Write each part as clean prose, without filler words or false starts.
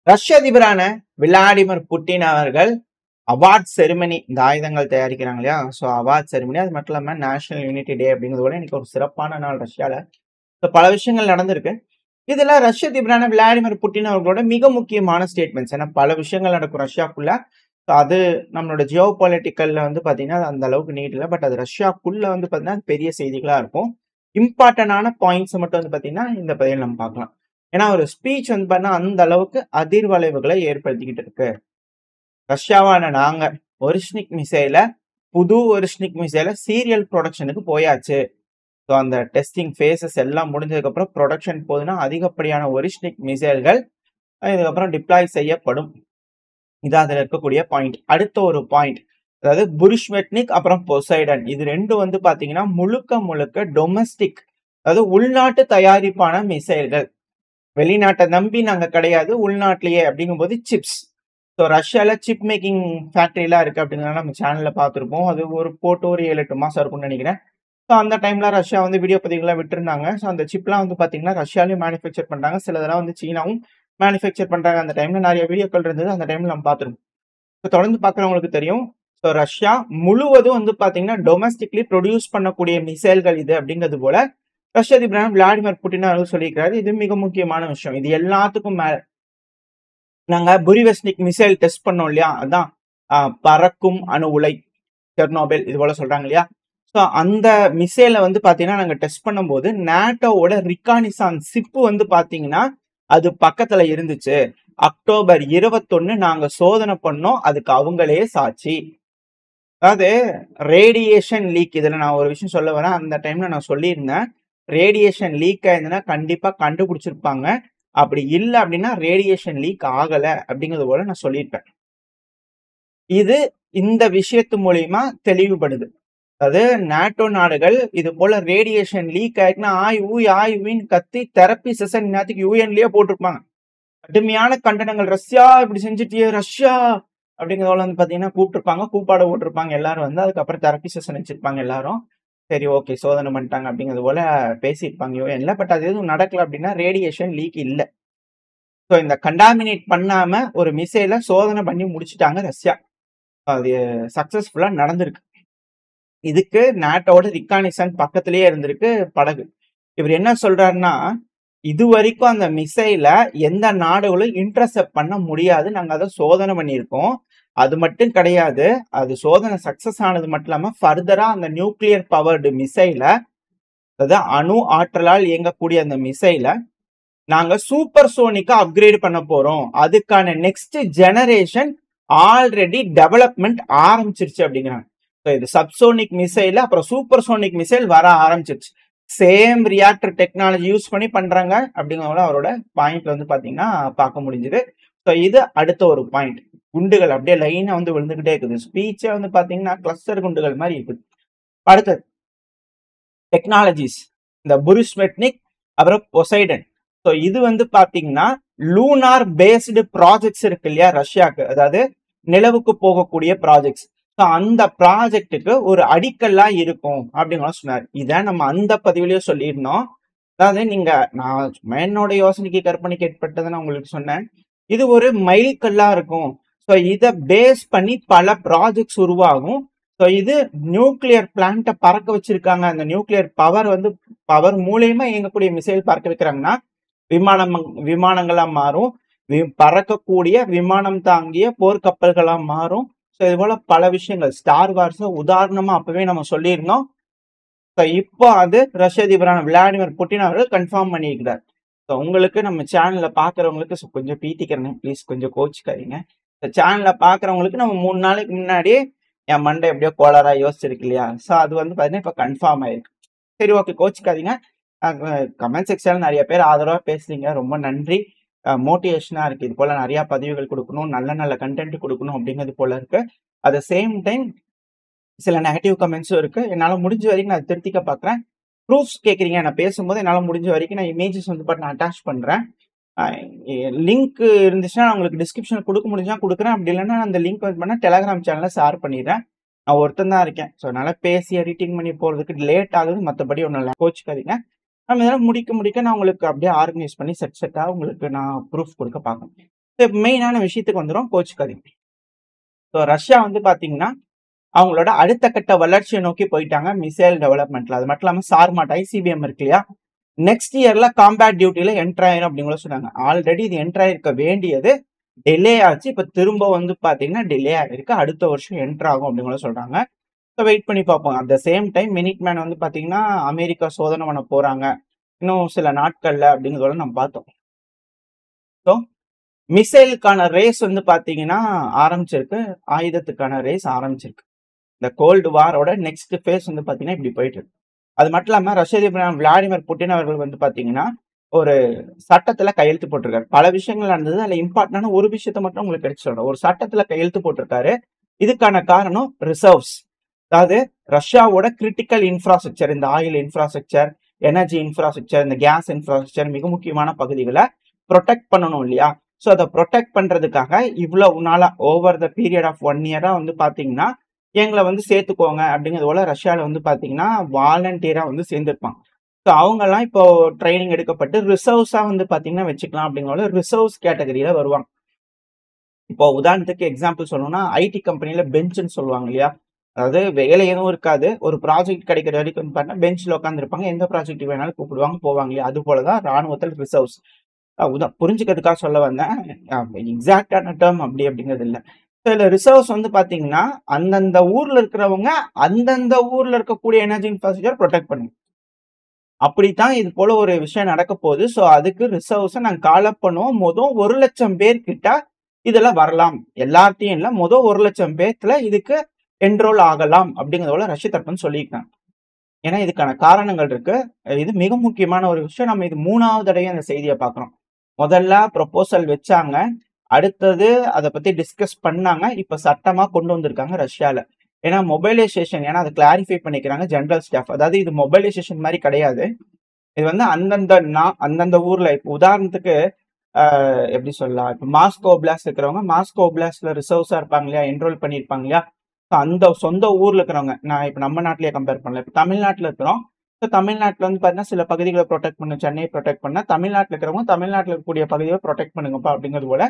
ரஷ்ய அதிபரான Vladimir Putin அவர்கள் award ceremony, இந்த ஆயுதங்கள் தயாரிக்கிறாங்க இல்லையா, ஸோ அவார்ட் செரிமனி, அது மட்டும் இல்லாமல் நேஷனல் யூனிட்டி டே அப்படிங்கிறது கூட இன்னைக்கு ஒரு சிறப்பான நாள் ரஷ்யாவில். ஸோ பல விஷயங்கள் நடந்திருக்கு. இதுல ரஷ்ய அதிபரான விளாடிமிர் புட்டின் அவர்களோட மிக முக்கியமான ஸ்டேட்மெண்ட்ஸ், ஏன்னா பல விஷயங்கள் நடக்கும் ரஷ்யாக்குள்ள. ஸோ அது நம்மளோட ஜியோ பொலிட்டிக்கல்ல வந்து பார்த்தீங்கன்னா அது அந்த அளவுக்கு நீட் இல்லை, பட் அது ரஷ்யாக்குள்ள வந்து பார்த்தீங்கன்னா அது பெரிய செய்திகளாக இருக்கும். இம்பார்ட்டன்டான பாயிண்ட்ஸ் மட்டும் வந்து பார்த்தீங்கன்னா இந்த பதிவில் நம்ம பார்க்கலாம். ஏன்னா ஒரு ஸ்பீச் வந்து பார்த்தீங்கன்னா அந்த அளவுக்கு அதிர்வலைவுகளை ஏற்படுத்திக்கிட்டு இருக்கு. ரஷ்யாவான நாங்க ஒரிஷ்னிக் மிசைல புது ஒரிஷ்னிக் மிசைல சீரியல் ப்ரொடக்ஷனுக்கு போயாச்சு. ஸோ அந்த டெஸ்டிங் ஃபேஸஸ் எல்லாம் முடிஞ்சதுக்கு அப்புறம் ப்ரொடக்ஷன் போகுதுன்னா அதிகப்படியான ஒரிஷ்னிக் மிசைல்கள் இதுக்கப்புறம் டிப்ளாய் செய்யப்படும். இது அதில் இருக்கக்கூடிய பாயிண்ட். அடுத்த ஒரு பாயிண்ட், அதாவது புரிஷ்மெட்னிக் அப்புறம் பொசைடன், இது ரெண்டும் வந்து பாத்தீங்கன்னா முழுக்க முழுக்க டொமஸ்டிக், அதாவது உள்நாட்டு தயாரிப்பான மிசைல்கள். வெளிநாட்டை நம்பி நாங்க கிடையாது, உள்நாட்டிலேயே. அப்படிங்கும்போது சிப்ஸ், ஸோ ரஷ்யால சிப் மேக்கிங் ஃபேக்டரிலாம் இருக்கு அப்படிங்கிறத நம்ம சேனல்ல பார்த்துருப்போம். அது ஒரு போட்டு ஒரு 7-8 மாசம் இருக்கும்னு நினைக்கிறேன். ஸோ அந்த டைம்ல ரஷ்யா வந்து வீடியோ பதிவுகள்லாம் விட்டுருந்தாங்க. ஸோ அந்த சிப்லாம் வந்து பாத்தீங்கன்னா ரஷ்யாலையும் மேனுஃபேக்சர் பண்றாங்க, சிலதெல்லாம் வந்து சீனாவும் மேனுஃபேக்சர் பண்றாங்க. அந்த டைம்ல நிறைய வீடியோக்கள் இருந்தது, அந்த டைம்ல நம்ம பார்த்துருப்போம். ஸோ தொடர்ந்து பார்க்குறவங்களுக்கு தெரியும். ஸோ ரஷ்யா முழுவதும் வந்து பாத்தீங்கன்னா டொமஸ்டிக்லி ப்ரொடியூஸ் பண்ணக்கூடிய மிசைல்கள் இது அப்படிங்கிறது போல ரஷ்ய அதிபர் விளாடிமிர் புட்டின் அவர்கள் சொல்லியிருக்கிறாரு. இது மிக முக்கியமான விஷயம். இது எல்லாத்துக்கும் மேல நாங்க புரிவெஸ்னிக் மிசைல் டெஸ்ட் பண்ணோம் இல்லையா, அதான் பறக்கும் அணு உலை, செர்னோபில், இது போல சொல்றாங்க இல்லையா. ஸோ அந்த மிசைலை வந்து பாத்தீங்கன்னா நாங்க டெஸ்ட் பண்ணும்போது நேட்டோவோட ரிகானிசான் சிப்பு வந்து பாத்தீங்கன்னா அது பக்கத்துல இருந்துச்சு. அக்டோபர் 21 நாங்க சோதனை பண்ணோம், அதுக்கு அவங்களே சாட்சி. அதாவது ரேடியேஷன் லீக், இதுல நான் ஒரு விஷயம் சொல்ல வரேன். அந்த டைம்ல நான் சொல்லியிருந்தேன், ரேடியேஷன் லீக் ஆயிருந்ததுன்னா கண்டிப்பா கண்டுபிடிச்சிருப்பாங்க, அப்படி இல்லை அப்படின்னா ரேடியேஷன் லீக் ஆகல அப்படிங்கிறது போல நான் சொல்லியிருப்பேன். இது இந்த விஷயத்து மூலியமா தெளிவுபடுது. அதாவது நேட்டோ நாடுகள் இது போல ரேடியேஷன் லீக் ஆயிருக்குன்னா ஆய்வின்னு கத்தி தெரப்பி செஷன் நேரத்துக்கு யூஎன்லயே போட்டிருப்பாங்க. கடுமையான கண்டனங்கள், ரஷ்யா இப்படி செஞ்சுட்டியே ரஷ்யா அப்படிங்கிறத வந்து பாத்தீங்கன்னா கூப்பிட்டுருப்பாங்க, கூப்பாட போட்டிருப்பாங்க எல்லாரும் வந்து. அதுக்கப்புறம் தெரப்பி செஷன் வச்சிருப்பாங்க எல்லாரும். சரி, ஓகே, சோதனை பண்ணிட்டாங்க அப்படிங்கிறது போல பேசியிருப்பாங்க யூஎன்ல. பட் அது எதுவும் நடக்கல அப்படின்னா ரேடியேஷன் லீக் இல்லை. ஸோ இந்த கண்டாமினேட் பண்ணாம ஒரு மிசைலை சோதனை பண்ணி முடிச்சுட்டாங்க ரஷ்யா. அது சக்சஸ்ஃபுல்லா நடந்திருக்கு. இதுக்கு நாட்டோட ரிகானிசன் பக்கத்திலேயே இருந்திருக்கு படகு. இவர் என்ன சொல்றாருன்னா, இது வரைக்கும் அந்த மிசைல எந்த நாடுகளும் இன்டர்செப்ட் பண்ண முடியாது, நாங்க அதை சோதனை பண்ணியிருக்கோம். அது மட்டும் கிடையாது, அது சோதனை சக்சஸ் ஆனது மட்டும் இல்லாம ஃபர்தரா அந்த நியூக்ளியர் பவர்டு மிசைல, அதாவது அணு ஆற்றலால் இயங்கக்கூடிய அந்த மிசைல நாங்க சூப்பர் சோனிக்கா அப்கிரேட் பண்ண போறோம். அதுக்கான நெக்ஸ்ட் ஜெனரேஷன் ஆல்ரெடி டெவலப்மெண்ட் ஆரம்பிச்சிருச்சு அப்படிங்கிறாங்க. இது சப்சோனிக் மிசைல் அப்புறம் சூப்பர் சோனிக் மிசைல் வர ஆரம்பிச்சிருச்சு. சேம் ரியாக்டர் டெக்னாலஜி யூஸ் பண்ணி பண்றாங்க அப்படிங்கிறத அவரோட பாயிண்ட்ல வந்து பாத்தீங்கன்னா பார்க்க முடிஞ்சுது. ஸோ இது அடுத்த ஒரு பாயிண்ட். குண்டுகள் அப்படியே லைனா வந்து விழுந்துகிட்டே இருக்குது. ஸ்பீச்சே வந்து பாத்தீங்கன்னா கிளஸ்டர் குண்டுகள் மாதிரி இருக்குது. அடுத்தது டெக்னாலஜிஸ், இந்த புரிஷ்மெட்னிக் அப்புறம் பொசைடன். ஸோ இது வந்து பாத்தீங்கன்னா லூனார் பேஸ்டு ப்ராஜெக்ட்ஸ் இருக்கு இல்லையா ரஷ்யாவுக்கு, அதாவது நிலவுக்கு போகக்கூடிய ப்ராஜெக்ட்ஸ். ஸோ அந்த ப்ராஜெக்டுக்கு ஒரு அடிக்கல்லா இருக்கும் அப்படிங்கிற சொன்னார். இதை நம்ம அந்த பதிவுலயே சொல்லியிருந்தோம். அதாவது நீங்க, நான் என்னோட யோசனைக்கு கற்பனைக்கு ஏற்பட்டதை உங்களுக்கு சொன்னேன். இது ஒரு மைல்கல்லா இருக்கும். ஸோ இதை பேஸ் பண்ணி பல ப்ராஜெக்ட்ஸ் உருவாகும். ஸோ இது நியூக்ளியர் பிளான்ட்டை பறக்க வச்சிருக்காங்க. அந்த நியூக்ளியர் பவர் மூலியமா இயங்கக்கூடிய மிசைல் பறக்க வைக்கிறாங்கன்னா விமானங்களா மாறும், பறக்கக்கூடிய விமானம் தாங்கிய போர்க்கப்பல்களா மாறும். ஸோ இது போல பல விஷயங்கள் ஸ்டார் வார்ஸ் உதாரணமா அப்பவே நம்ம சொல்லியிருந்தோம். இப்போ அது ரஷ்ய அதிபரான விளாடிமிர் புட்டின் அவர்கள் கன்ஃபார்ம் பண்ணியிருக்கிறார். ஸோ உங்களுக்கு நம்ம சேனல்ல பாக்குறவங்களுக்கு கொஞ்சம் பீத்திக்கிறேன், ப்ளீஸ் கொஞ்சம் கோச்சுக்காதீங்க. இந்த சேனல்ல பாக்குறவங்களுக்கு நம்ம 3 நாளைக்கு முன்னாடியே என் மண்டை எப்படியோ கோளாரா யோசிச்சிருக்கு இல்லையா, ஸோ அது வந்து பாத்தீங்கன்னா இப்போ கன்ஃபார்ம் ஆயிருக்கு. சரி, ஓகே, கோச்சுக்காதீங்க. கமெண்ட் செக்ஷன்ல நிறைய பேர் ஆதரவா பேசுறீங்க, ரொம்ப நன்றி. மோட்டிவேஷனா இருக்கு. இது போல நிறைய பதிவுகள் கொடுக்கணும், நல்ல நல்ல கண்டென்ட் கொடுக்கணும் அப்படிங்கிறது போல இருக்கு. அட் த சேம் டைம் சில நெகட்டிவ் கமெண்ட்ஸும் இருக்கு. என்னால முடிஞ்ச வரைக்கும் நான் திருத்திக்க பாக்குறேன். ப்ரூஃப்ஸ் கேட்குறீங்க, நான் பேசும்போது என்னால முடிஞ்ச வரைக்கும் நான் இமேஜஸ் வந்து நான் அட்டாச் பண்றேன். லிங்க் இருந்துச்சுன்னா நான் உங்களுக்கு டிஸ்கிரிப்ஷன் கொடுக்க முடிஞ்சா கொடுக்குறேன். அப்படி இல்லைன்னா அந்த லிங்க் வந்து பண்ணா டெலகிராம் சேனல்ல ஷேர் பண்ணிடுறேன். நான் ஒருத்தன் தான் இருக்கேன். ஸோ அதனால பேசி எடிட்டிங் பண்ணி போறதுக்கு லேட் ஆகுது, மற்றபடி ஒன்றும் இல்லை, கோச்சுக்காதீங்க. நம்ம இதெல்லாம் முடிக்க நான் உங்களுக்கு அப்படியே ஆர்கனைஸ் பண்ணி செட்டாக உங்களுக்கு நான் ப்ரூஃப் கொடுக்க பார்க்கணும். மெயினான விஷயத்துக்கு வந்துரும், கோச்சுக்காதீங்க. ஸோ ரஷ்யா வந்து பாத்தீங்கன்னா அவங்களோட அடுத்த கட்ட வளர்ச்சியை நோக்கி போயிட்டாங்க மிசைல் டெவலப்மெண்ட்ல. அது மட்டும் இல்லாம சார்மாட் ஐசிபிஎம் இருக்கு இல்லையா, நெக்ஸ்ட் இயர்ல காம்பேட் டியூட்டில என்டர் ஆயிரும் அப்படின்னு சொன்னாங்க. ஆல்ரெடி இது என்டர் ஆயிருக்க வேண்டியது டிலே ஆச்சு. இப்ப திரும்ப வந்து பாத்தீங்கன்னா டிலே ஆயிருக்கு. அடுத்த வருஷம் என்டர் ஆகும் அப்படின்னு சொல்றாங்க. ஸோ வெயிட் பண்ணி பார்ப்போம். At the same time minute man வந்து பாத்தீங்கன்னா அமெரிக்கா சோதனை பண்ண போறாங்க இன்னும் சில நாட்கள்ல அப்படிங்கிறதோட நம்ம பார்த்தோம். ஸோ மிசைலுக்கான ரேஸ் வந்து பாத்தீங்கன்னா ஆரம்பிச்சிருக்கு, ஆயுதத்துக்கான ரேஸ் ஆரம்பிச்சிருக்கு. இந்த கோல்டு வாரோட நெக்ஸ்ட் ஃபேஸ் வந்து பாத்தீங்கன்னா இப்படி போயிட்டு இருக்கு. அது மட்டும் இல்லாம ரஷ்ய அதிபர் விளாடிமிர் புட்டின் அவர்கள் வந்து பாத்தீங்கன்னா ஒரு சட்டத்துல கையெழுத்து போட்டிருக்காரு. பல விஷயங்கள் நடந்தது, அதுல இம்பார்ட்டன்டான ஒரு விஷயத்த மட்டும் உங்களுக்கு எடுத்து சொல்றேன். ஒரு சட்டத்துல கையெழுத்து போட்டிருக்காரு. இதுக்கான காரணம் ரிசர்வ்ஸ், அதாவது ரஷ்யாவோட கிரிட்டிக்கல் இன்ஃப்ராஸ்ட்ரக்சர், இந்த ஆயில் இன்ஃப்ராஸ்ட்ரக்சர், எனர்ஜி இன்ஃப்ராஸ்ட்ரக்சர், இந்த கேஸ் இன்ஃப்ராஸ்ட்ரக்சர், மிக முக்கியமான பகுதிகளை ப்ரொடெக்ட் பண்ணணும் இல்லையா. ஸோ அதை ப்ரொடெக்ட் பண்றதுக்காக இவ்வளவு நாளா ஓவர் த பீரியட் ஆஃப் 1 இயரா வந்து பாத்தீங்கன்னா எங்களை வந்து சேர்த்துக்கோங்க அப்படிங்கிறது போல ரஷ்யால வந்து பாத்தீங்கன்னா வாலண்டியரா வந்து சேர்ந்திருப்பாங்க. ஸோ அவங்கெல்லாம் இப்போ ட்ரைனிங் எடுக்கப்பட்டு ரிசர்வ்ஸா வந்து பாத்தீங்கன்னா வச்சுக்கலாம் அப்படிங்கிற ரிசர்வ்ஸ் கேட்டகரியில வருவாங்க. இப்போ உதாரணத்துக்கு எக்ஸாம்பிள் சொல்லணும்னா ஐடி கம்பெனில பெஞ்சுன்னு சொல்லுவாங்க இல்லையா, அதாவது வேலை எதுவும் இருக்காது, ஒரு ப்ராஜெக்ட் கிடைக்கிற வரைக்கும் வந்து பார்த்தீங்கன்னா பெஞ்சில் உட்காந்துருப்பாங்க, எந்த ப்ராஜெக்ட் வேணாலும் கூப்பிடுவாங்க போவாங்க இல்லையா, அது போலதான் ராணுவத்தில் ரிசர்வ்ஸ். புரிஞ்சுக்கிறதுக்காக சொல்ல வந்தேன், எக்ஸாக்டான டேர்ம் அப்படிங்கிறது இல்லை. சில ரிசர்வ்ஸ் வந்து பாத்தீங்கன்னா அந்தந்த ஊர்ல இருக்கிறவங்க அந்தந்த ஊர்ல இருக்கக்கூடிய எனர்ஜி இன்ஃப்ராஸ்ட்ரக்சர் ப்ரொடெக்ட் பண்ணுங்க. அப்படித்தான் இது போல ஒரு விஷயம் நடக்க போகுது. ஸோ அதுக்கு ரிசர்வ்ஸை நாங்கள் காலப் பண்ணுவோம். மொதல் 1,00,000 பேர் கிட்ட இதெல்லாம் வரலாம், எல்லாத்தையும் இல்லை, மொதல் 1,00,000 பேர்த்துல இதுக்கு என்ரோல் ஆகலாம் அப்படிங்கிறத ரஷ்ய தரப்புன்னு சொல்லியிருக்காங்க. ஏன்னா இதுக்கான காரணங்கள் இருக்கு. இது மிக முக்கியமான ஒரு விஷயம். நம்ம இது 3வது தடவை அந்த செய்தியை பார்க்குறோம். முதல்ல ப்ரொபோசல் வச்சாங்க, அடுத்தது அதை பத்தி டிஸ்கஸ் பண்ணாங்க, இப்ப சட்டமா கொண்டு வந்திருக்காங்க ரஷ்யால. ஏன்னா மொபைலைசேஷன், ஏன்னா அதை கிளாரிஃபை பண்ணிக்கிறாங்க ஜெனரல் ஸ்டாஃப். அதாவது இது மொபைலைசேஷன் மாதிரி கிடையாது, இது வந்து அந்தந்த ஊர்ல, இப்போ உதாரணத்துக்கு எப்படி சொல்லலாம், இப்போ மாஸ்கோ பிளாஸ்ட் இருக்கிறவங்க மாஸ்கோ பிளாஸ்ட்ல ரிசர்வ்ஸா இருப்பாங்க இல்லையா, என்ரோல் பண்ணியிருப்பாங்க இல்லையா, அந்த சொந்த ஊர்ல இருக்கிறவங்க, நான் இப்ப நம்ம நாட்டிலேயே கம்பேர் பண்ணல, இப்ப தமிழ்நாட்டுல இருக்கிறோம். இப்போ தமிழ்நாட்டுல வந்து பாத்தீங்கன்னா சில பகுதிகளை ப்ரொடெக்ட் பண்ண, சென்னையை ப்ரொடெக்ட் பண்ண, தமிழ்நாட்டுல இருக்கிறவங்க தமிழ்நாட்டுல இருக்கக்கூடிய பகுதியை ப்ரொடெக்ட் பண்ணுங்கப்பா அப்படிங்கிறது போல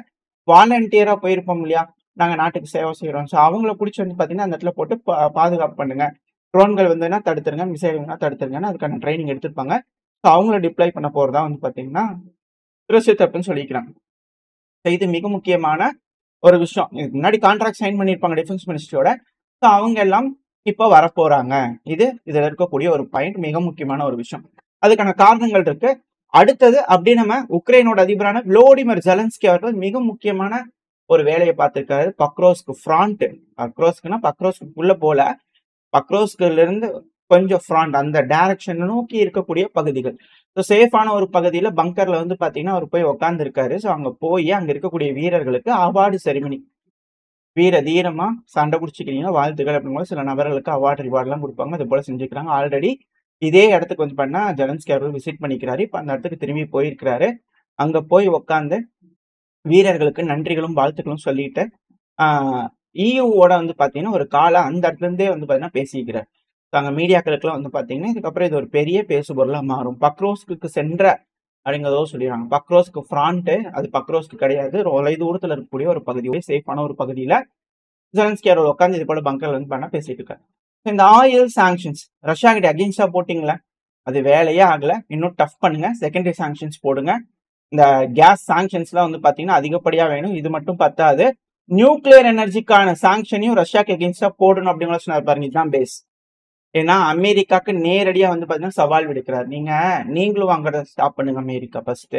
வாலண்டியரா போயிருப்போம் இல்லையா, நாங்க நாட்டுக்கு சேவை செய்யறோம். ஸோ அவங்கள பிடிச்சி வந்து பாத்தீங்கன்னா அந்த இடத்துல போட்டு பாதுகாப்பு பண்ணுங்க, ட்ரோன்கள் வந்துன்னா தடுத்துருங்க, மிசைல் வந்துன்னா தடுத்துருங்கன்னு அதுக்கான ட்ரைனிங் எடுத்திருப்பாங்க. ஸோ அவங்கள டிப்ளாய் பண்ண போறதா வந்து பாத்தீங்கன்னா ரஷ்ய தரப்புன்னு சொல்லிக்கிறாங்க. இது மிக முக்கியமான ஒரு விஷயம். இதுக்கு முன்னாடி கான்ட்ராக்ட் சைன் பண்ணியிருப்பாங்க டிஃபென்ஸ் மினிஸ்ட்ரியோட. ஸோ அவங்க எல்லாம் இப்போ வரப்போறாங்க. இதுல இருக்கக்கூடிய ஒரு பாயிண்ட், மிக முக்கியமான ஒரு விஷயம். அதுக்கான காரணங்கள் இருக்கு. அடுத்தது அப்படி நம்ம உக்ரைனோட அதிபரான விளோடிமிர் ஜெலன்ஸ்கி அவர்கள் மிக முக்கியமான ஒரு வேலையை பார்த்திருக்காரு. பக்ரோஸ்க் ஃப்ராண்ட், பக்ரோஸ்க்குள்ள போல, பக்ரோஸ்க்ல இருந்து கொஞ்சம் ஃப்ராண்ட் அந்த டைரக்ஷன் நோக்கி இருக்கக்கூடிய பகுதிகள். ஸோ சேஃபான ஒரு பகுதியில பங்கர்ல வந்து பாத்தீங்கன்னா அவர் போய் உட்கார்ந்து இருக்காரு. ஸோ அங்க போய் அங்க இருக்கக்கூடிய வீரர்களுக்கு அவார்டு செரிமனி, வீர தீரமா சண்டை பிடிச்சிக்கிறீங்க வாழ்த்துக்கள் அப்படிங்கும்போது சில நபர்களுக்கு அவார்டு ரிவார்ட்லாம் கொடுப்பாங்க. அது போல செஞ்சுக்கிறாங்க. ஆல்ரெடி இதே இடத்துக்கு வந்து பண்ணா ஜெலன்ஸ்கி அவர்கள் விசிட் பண்ணிக்கிறாரு. இப்ப அந்த இடத்துக்கு திரும்பி போயிருக்கிறாரு. அங்க போய் உட்காந்து வீரர்களுக்கு நன்றிகளும் வாழ்த்துக்களும் சொல்லிட்டு இயூவோட வந்து பாத்தீங்கன்னா ஒரு காலை அந்த இடத்துல இருந்தே வந்து பாத்தீங்கன்னா பேசிக்கிறார். அங்க மீடியாக்களுக்குலாம் வந்து பாத்தீங்கன்னா இதுக்கப்புறம் இது ஒரு பெரிய பேசுபொருளா மாறும். பக்ரோஸ்க்கு சென்ற அப்படிங்கிறதோ சொல்லிடுறாங்க. பக்ரோஸ்க்கு ஃப்ராண்ட், அது பக்ரோஸ்க்கு கிடையாது, தொலை தூரத்துல இருக்கக்கூடிய ஒரு பகுதி, சேஃபான ஒரு பகுதியில ஜெலன்ஸ்கி அவர் உட்காந்து இது போல பங்கர்ல வந்து பண்ண பேசிட்டு இருக்காரு. இந்த ஆயில் சாங்ஷன்ஸ் ரஷ்யா கிட்ட அகெயின்ஸ்டா போட்டீங்களா, அது வேலையே ஆகல, இன்னும் டஃப் பண்ணுங்க, செகண்டரி சாங்ஷன்ஸ் போடுங்க. இந்த கேஸ் சாங்ஷன்ஸ்லாம் வந்து பாத்தீங்கன்னா அதிகப்படியா வேணும். இது மட்டும் பத்தாது, நியூக்ளியர் எனர்ஜிக்கான சாங்ஷனையும் ரஷ்யாக்கு அகெயின்ஸ்டா போடணும் அப்படிங்கிற சொன்னார் பாருங்க. இதுதான் பேஸ். ஏன்னா அமெரிக்காக்கு நேரடியா வந்து பாத்தீங்கன்னா சவால் விடுக்கிறார். நீங்களும் வாங்குறத ஸ்டாப் பண்ணுங்க அமெரிக்கா ஃபர்ஸ்ட்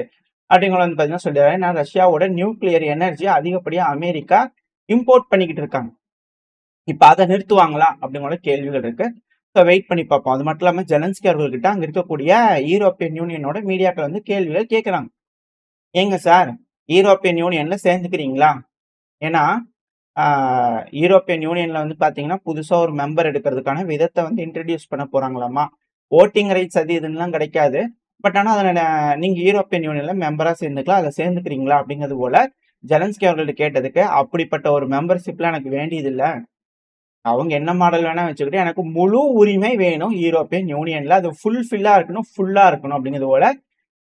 அப்படிங்கிற வந்து பாத்தீங்கன்னா சொல்றாரு. ஏன்னா ரஷ்யாவோட நியூக்ளியர் எனர்ஜி அதிகப்படியா அமெரிக்கா இம்போர்ட் பண்ணிக்கிட்டு இருக்காங்க. இப்ப அதை நிறுத்துவாங்களா அப்படிங்கிற கேள்விகள் இருக்கு. ஸோ வெயிட் பண்ணி பார்ப்போம். அது மட்டும் இல்லாம ஜெலன்ஸ்கி அவர்கள்கிட்ட அங்க இருக்கக்கூடிய யூரோப்பியன் யூனியனோட மீடியாக்கள் வந்து கேள்விகள் கேட்கிறாங்க. ஏங்க சார், யூரோப்பியன் யூனியன்ல சேர்ந்துக்கிறீங்களா? ஏன்னா யூரோப்பியன் யூனியன்ல வந்து பாத்தீங்கன்னா புதுசா ஒரு மெம்பர் எடுக்கிறதுக்கான விதத்தை வந்து இன்ட்ரடியூஸ் பண்ண போறாங்களாமா. ஓட்டிங் ரைட்ஸ் அது இதுலாம் கிடைக்காது. பட் ஆனா அதில் நீங்க யூரோப்பியன் யூனியன்ல மெம்பரா சேர்ந்துக்கலாம், அதில் சேர்ந்துக்கிறீங்களா அப்படிங்கிறது போல ஜெலன்ஸ்கி அவர்கள்ட்ட கேட்டதுக்கு, அப்படிப்பட்ட ஒரு மெம்பர்ஷிப்லாம் எனக்கு வேண்டியது இல்லை, அவங்க என்ன மாடல் வேணா வச்சுக்கிட்டு எனக்கு முழு உரிமை வேணும் யூரோப்பியன் யூனியன்ல, அது ஃபுல்லா இருக்கணும் அப்படிங்கிறது போல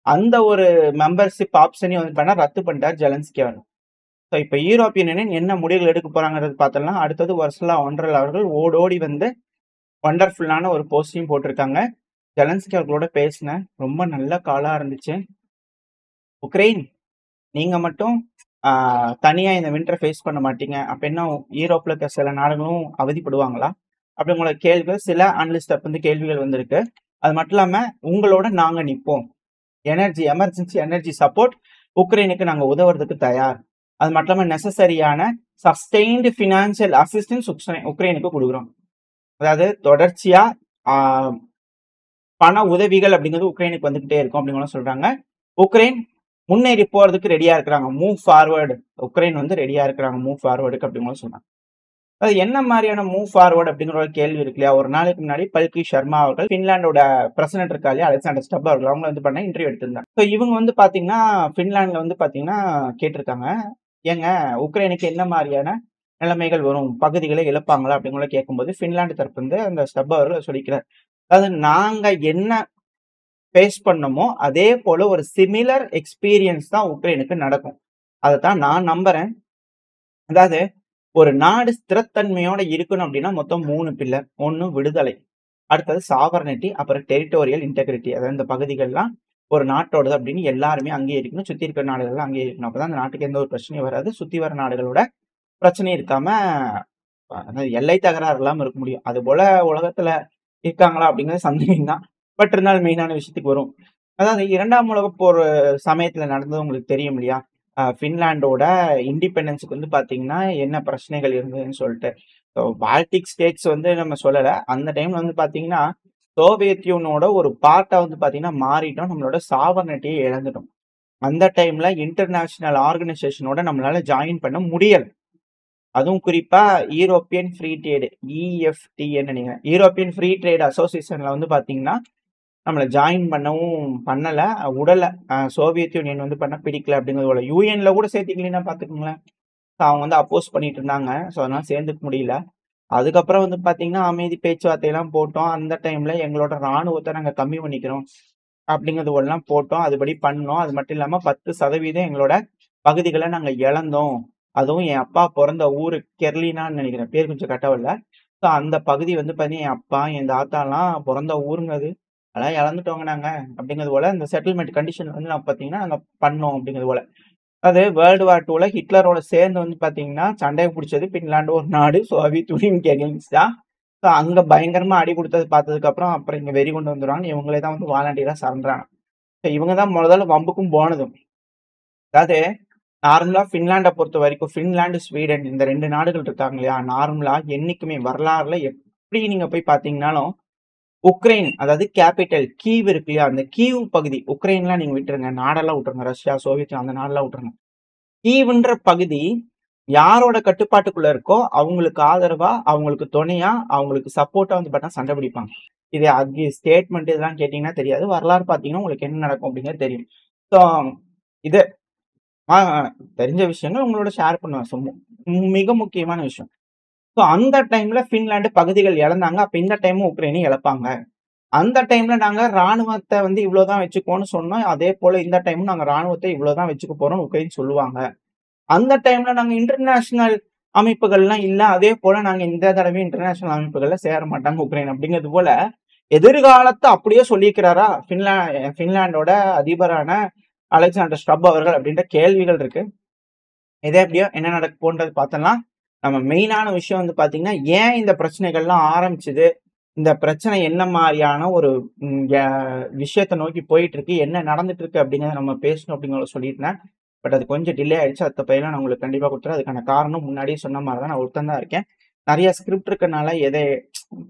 அந்த ஒரு மெம்பர்ஷிப் ஆப்ஷனையும் வந்து பண்ண ரத்து பண்ணிட்டார் ஜெலன்ஸ்கி அவர். ஸோ இப்போ யூரோப்பியன் யூனியன் என்ன முடிவுகள் எடுக்க போறாங்கிறது பார்த்தோம்னா, அடுத்தது உர்சுலா ஒண்டர்லா அவர்கள் ஓடோடி வந்து வண்டர்ஃபுல்லான ஒரு போஸ்டையும் போட்டிருக்காங்க. ஜெலன்ஸ்கி அவர்களோட பேசினேன். ரொம்ப நல்ல காலா இருந்துச்சு. உக்ரைன் நீங்க மட்டும் தனியா இந்த வின்டர் ஃபேஸ் பண்ண மாட்டீங்க. அப்ப என்ன யூரோப்ல இருக்க சில நாடுகளும் அவதிப்படுவாங்களா? அப்படிங்கிற கேள்விகள் சில அனலிஸ்ட் வந்து கேள்விகள் வந்திருக்கு. அது மட்டும் இல்லாம உங்களோட நாங்க நிற்போம். எமர்ஜென்சி எனர்ஜி சப்போர்ட் உக்ரைனுக்கு நாங்க உதவுறதுக்கு தயார். அது மட்டும் இல்லாம நெசசரியான சஸ்டெயின்டு ஃபினான்சியல் அசிஸ்டன்ஸ் உக்ரைனுக்கு கொடுக்குறோம். அதாவது தொடர்ச்சியா பண உதவிகள் அப்படிங்கிறது உக்ரைனுக்கு வந்துகிட்டே இருக்கும் அப்படிங்கிற சொல்றாங்க. உக்ரைன் முன்னேறி போறதுக்கு ரெடியா இருக்கிறாங்க. Move forward. உக்ரைன் வந்து ரெடியா இருக்கிறாங்க மூவ் ஃபார்வர்டுக்கு அப்படிங்கிற சொல்றாங்க. அது என்ன மாதிரியான மூவ் ஃபார்வர்டு அப்படிங்கிற ஒரு கேள்வி இருக்கு இல்லையா? ஒரு நாளைக்கு முன்னாடி பல்கி சர்மா அவர்கள் பின்லாண்டோட பிரசிடென்ட் இருக்கா இல்லையா, அலெக்சாண்டர் ஸ்டப் அவர்கள், அவங்க வந்து பண்ண இன்டர்வியூ எடுத்திருந்தாங்க. ஸோ இவங்க வந்து பாத்தீங்கன்னா பின்லாண்ட்ல வந்து பாத்தீங்கன்னா கேட்டிருக்காங்க, ஏங்க உக்ரைனுக்கு என்ன மாதிரியான நிலைமைகள் வரும், பகுதிகளை இழப்பாங்களா அப்படிங்கிற கேட்கும்போது பின்லாந்து தரப்பு வந்து அந்த ஸ்டப் அவர்கள் சொல்லிக்கிறார். அதாவது நாங்க என்ன ஃபேஸ் பண்ணமோ அதே போல ஒரு சிமிலர் எக்ஸ்பீரியன்ஸ் தான் உக்ரைனுக்கு நடக்கும். அதைத்தான் நான் நம்புறேன். அதாவது ஒரு நாடு ஸ்திரத்தன்மையோட இருக்கணும் அப்படின்னா மொத்தம் 3 பில்லர். 1 விடுதலை, அடுத்தது சாவர்னிட்டி, அப்புறம் டெரிட்டோரியல் இன்டெகிரிட்டி. அதாவது இந்த பகுதிகள்லாம் ஒரு நாட்டோடது அப்படின்னு எல்லாருமே அங்கீகரிக்கணும். சுத்தி இருக்கிற நாடுகள்லாம் அங்கீகரிக்கணும். அப்பதான் அந்த நாட்டுக்கு எந்த ஒரு பிரச்சனையும் வராது. சுத்தி வர நாடுகளோட பிரச்சனையும் இருக்காம எல்லை தகராறு இல்லாம இருக்க முடியும். அது போல உலகத்துல இருக்காங்களா அப்படிங்கிறது சந்தேகம் தான். பட் இருந்தாலும் மெயினான விஷயத்துக்கு வரும். அதாவது 2ஆம் உலகப் போர் சமயத்துல நடந்தது உங்களுக்கு தெரியும் இல்லையா? பின்லாண்டோட இண்டிபெண்டன்ஸுக்கு வந்து பாத்தீங்கன்னா என்ன பிரச்சனைகள் இருந்ததுன்னு சொல்லிட்டு. பால்டிக் ஸ்டேட்ஸ் வந்து நம்ம சொல்லல. அந்த டைம்ல வந்து பாத்தீங்கன்னா சோவியத் யூனியனோட ஒரு பார்ட்டா வந்து பாத்தீங்கன்னா மாறிட்டோம். நம்மளோட சாவர்னிட்டியை இழந்துட்டோம். அந்த டைம்ல இன்டர்நேஷனல் ஆர்கனைசேஷனோட நம்மளால ஜாயின் பண்ண முடியல. அதுவும் குறிப்பா யூரோப்பியன் ஃப்ரீ ட்ரேட் EFTA நினைக்கிறேன். யூரோப்பியன் ஃப்ரீ ட்ரேட் அசோசியேஷன்ல வந்து பாத்தீங்கன்னா நம்மளை ஜாயின் பண்ணவும் பண்ணல, உடல. சோவியத் யூனியன் வந்து பண்ண பிடிக்கல அப்படிங்கிறது. யூஎன்ல கூட சேர்த்துக்கலன்னா பாத்துக்கோங்களேன். அவங்க வந்து அப்போஸ் பண்ணிட்டு இருந்தாங்க. ஸோ அதனால சேர்ந்துக்க முடியல. அதுக்கப்புறம் வந்து பாத்தீங்கன்னா அமைதி பேச்சுவார்த்தை எல்லாம் போட்டோம். அந்த டைம்ல எங்களோட ராணுவத்தை நாங்க கம்மி பண்ணிக்கிறோம் அப்படிங்கிறது எல்லாம் போட்டோம். அதுபடி பண்ணோம். அது மட்டும் இல்லாம 10% எங்களோட பகுதிகளை நாங்க இழந்தோம். அதுவும் என் அப்பா பிறந்த ஊரு கெர்லினான்னு நினைக்கிறேன், பேர் கொஞ்சம் கட்டவில்லை. ஸோ அந்த பகுதி வந்து பாத்தீங்கன்னா என் அப்பா என் தாத்தாலாம் பிறந்த ஊருங்கிறது, அதெல்லாம் இழந்துட்டோங்க நாங்க அப்படிங்கிறது போல. இந்த செட்டில்மெண்ட் கண்டிஷன் வந்து நான் பாத்தீங்கன்னா நாங்க பண்ணோம் அப்படிங்கிறது போல. அது வேர்ல்டு வார் 2ல ஹிட்லரோட சேர்ந்து வந்து பாத்தீங்கன்னா சண்டையை பிடிச்சது பின்லாண்டு ஒரு நாடு சோவியத் யூனியனுக்கு எகெயின்ஸ்டா. ஸோ அங்க பயங்கரமா அடி கொடுத்தது பார்த்ததுக்கு அப்புறம் இங்க வெறி கொண்டு வந்துருவாங்க. இவங்களே தான் வந்து வாலண்டியரா சரண்டறாங்க. ஸோ இவங்க தான் முதல்ல வம்புக்கும் போனதும். அதாவது நார்மலா பின்லாண்டை பொறுத்த வரைக்கும் பின்லாந்து ஸ்வீடன் இந்த 2 நாடுகள் இருக்காங்க இல்லையா, நார்மலா என்னைக்குமே வரலாறுல எப்படி நீங்க போய் பாத்தீங்கன்னாலும் உக்ரைன், அதாவது கேபிட்டல் கீவ் இருக்கு இல்லையா, அந்த கீவ் பகுதி, உக்ரைன்லாம் நீங்க விட்டுருங்க, நாடெல்லாம் விட்டுருங்க, ரஷ்யா சோவியத் அந்த நாடெல்லாம் விட்டுருங்க. கீவ்ன்ற பகுதி யாரோட கட்டுப்பாட்டுக்குள்ள இருக்கோ அவங்களுக்கு ஆதரவா, அவங்களுக்கு துணையா, அவங்களுக்கு சப்போர்ட்டா வந்து பார்த்தா சண்டை பிடிப்பாங்க. இது ஸ்டேட்மெண்ட் இதெல்லாம் கேட்டீங்கன்னா தெரியாது. வரலாறு பார்த்தீங்கன்னா உங்களுக்கு என்ன நடக்கும் அப்படிங்கிறது தெரியும். ஸோ இது தெரிஞ்ச விஷயங்கள் உங்களோட ஷேர் பண்ணுவேன். மிக முக்கியமான விஷயம். ஸோ அந்த டைம்ல பின்லாந்து பகுதிகள் இழந்தாங்க. அப்ப இந்த டைமும் உக்ரைனும் இழப்பாங்க. அந்த டைம்ல நாங்க ராணுவத்தை வந்து இவ்வளவுதான் வச்சுக்கோன்னு சொன்னோம். அதே போல இந்த டைமும் நாங்க ராணுவத்தை இவ்வளவுதான் வச்சுக்க போறோம் உக்ரைன் சொல்லுவாங்க. அந்த டைம்ல நாங்க இன்டர்நேஷனல் அமைப்புகள்லாம் இல்ல. அதே போல நாங்க இந்த தடவை இன்டர்நேஷனல் அமைப்புகள்ல சேர மாட்டாங்க உக்ரைன் அப்படிங்கிறது போல எதிர்காலத்தை அப்படியே சொல்லிக்கிறாரா பின்லாண்டோட அதிபரான அலெக்சாண்டர் ஸ்டப் அவர்கள் அப்படின்ற கேள்விகள் இருக்கு. இதே எப்படியோ என்ன நடக்க போன்றது பார்த்தோம்னா, நம்ம மெயினான விஷயம் வந்து பாத்தீங்கன்னா ஏன் இந்த பிரச்சனைகள்லாம் ஆரம்பிச்சுது, இந்த பிரச்சனை என்ன மாதிரியான ஒரு விஷயத்தை நோக்கி போயிட்டு இருக்கு, என்ன நடந்துட்டு இருக்கு அப்படிங்கிறத நம்ம பேசணும் அப்படிங்கிறத சொல்லியிருந்தேன். பட் அது கொஞ்சம் டிலே ஆயிடுச்சு. அடுத்த பையெல்லாம் நான் உங்களுக்கு கண்டிப்பா கொடுத்துறேன். அதுக்கான காரணம் முன்னாடியே சொன்ன மாதிரி தான், நான் ஒருத்தன் தான் இருக்கேன். நிறைய ஸ்கிரிப்ட் இருக்கனால எதை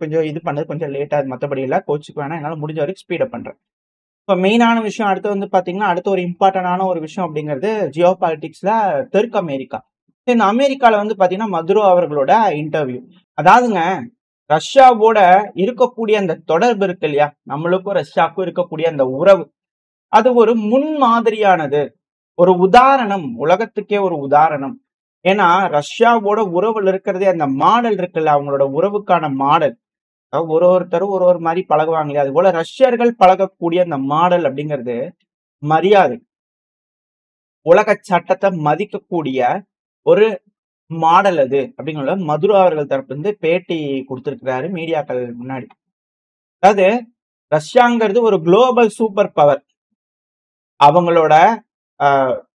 கொஞ்சம் இது பண்ணது கொஞ்சம் லேட்டா, மற்றபடி இல்லை, கோச்சுக்கு வேணா, என்னால் முடிஞ்ச வரைக்கும் ஸ்பீடப் பண்றேன். இப்போ மெயினான விஷயம் அடுத்து வந்து பாத்தீங்கன்னா அடுத்த ஒரு இம்பார்ட்டன்டான ஒரு விஷயம் அப்படிங்கிறது ஜியோ பாலிட்டிக்ஸ்ல தெற்கு அமெரிக்கா. இந்த அமெரிக்கால வந்து பாத்தீங்கன்னா மதுரோ அவர்களோட இன்டர்வியூ. அதாவதுங்க ரஷ்யாவோட இருக்கக்கூடிய அந்த தொடர்பு இருக்கு இல்லையா, நம்மளுக்கும் ரஷ்யாவுக்கும் இருக்கக்கூடிய அந்த உறவு, அது ஒரு முன்மாதிரியானது, ஒரு உதாரணம், உலகத்துக்கே ஒரு உதாரணம். ஏன்னா ரஷ்யாவோட உறவுல இருக்கிறதே அந்த மாடல் இருக்குல்ல, அவங்களோட உறவுக்கான மாடல், ஒருத்தரும் ஒரு மாதிரி பழகுவாங்க இல்லையா, அது போல ரஷ்யர்கள் பழகக்கூடிய அந்த மாடல் அப்படிங்கிறது மரியாதை, உலக சட்டத்தை மதிக்கக்கூடிய ஒரு மாடல் அது அப்படிங்கிற மதுரா அவர்கள் தரப்புல இருந்து பேட்டி கொடுத்திருக்கிறாரு மீடியாக்கள் முன்னாடி. அதாவது ரஷ்யாங்கிறது ஒரு குளோபல் சூப்பர் பவர். அவங்களோட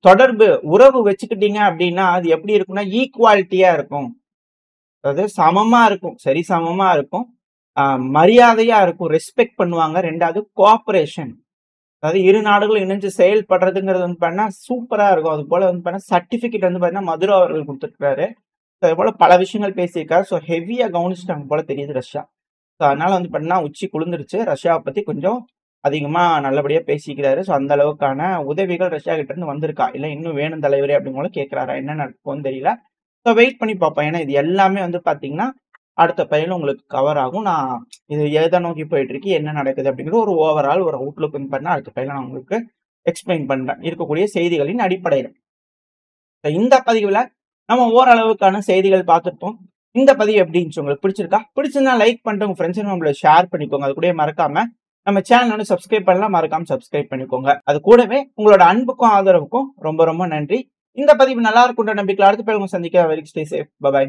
தொடர்பு உறவு வச்சுக்கிட்டீங்க அப்படின்னா அது எப்படி இருக்கும்னா ஈக்குவாலிட்டியா இருக்கும். அதாவது சமமா இருக்கும், சரி சமமா இருக்கும், மரியாதையா இருக்கும், ரெஸ்பெக்ட் பண்ணுவாங்க. 2வது கோஆபரேஷன், அதாவது இரு நாடுகளும் இணைஞ்சு செயல்படுறதுங்கிறது வந்து பார்த்தீங்கன்னா சூப்பரா இருக்கும். அது போல வந்து பார்த்தீங்கன்னா சர்டிபிகேட் வந்து பார்த்தீங்கன்னா மதுரா அவர்கள் கொடுத்துருக்காரு. அது போல பல விஷயங்கள் பேசியிருக்காரு. ஸோ ஹெவியா கவனிச்சுட்டாங்க போல தெரியுது ரஷ்யா. ஸோ அதனால வந்து பார்த்தீங்கன்னா உச்சி குளிர்ந்துருச்சு. ரஷ்யாவை பத்தி கொஞ்சம் அதிகமா நல்லபடியா பேசிக்கிறாரு. ஸோ அந்த அளவுக்கான உதவிகள் ரஷ்யா கிட்ட இருந்து வந்திருக்கா, இல்ல இன்னும் வேணும் தலைவரே அப்படின்னு கேட்கிறாரா, என்ன நடக்கும்னு தெரியல. ஸோ வெயிட் பண்ணி பார்ப்போம். ஏன்னா இது எல்லாமே வந்து பாத்தீங்கன்னா அடுத்த பதிவுல உங்களுக்கு கவர் ஆகும். நான் இது எதை நோக்கி போயிட்டு இருக்கு, என்ன நடக்குது அப்படிங்கிறது ஒரு ஓவரால் ஒரு அவுட்லுக் வந்து பார்த்தீங்கன்னா அடுத்த பதிவுல நான் உங்களுக்கு எக்ஸ்பிளைன் பண்றேன் இருக்கக்கூடிய செய்திகளின் அடிப்படையில். இந்த பதிவுல நம்ம ஓரளவுக்கான செய்திகள் பார்த்துட்டோம். இந்த பதிவு எப்படி இருந்துச்சு, உங்களுக்கு பிடிச்சிருக்கா? பிடிச்சிருந்தா லைக் பண்ணிட்டு உங்க ஃப்ரெண்ட்ஸ் நம்மள ஷேர் பண்ணிக்கோங்க. அது கூட மறக்காம நம்ம சேனல் வந்து சப்ஸ்கிரைப் பண்ணலாம், மறக்காம சப்ஸ்கிரைப் பண்ணிக்கோங்க. அது கூடவே உங்களோட அன்புக்கும் ஆதரவுக்கும் ரொம்ப ரொம்ப நன்றி. இந்த பதிவு நல்லா இருக்குன்ற நம்பிக்கையில அடுத்த பதிவு சந்திக்க. Very stay safe. பை.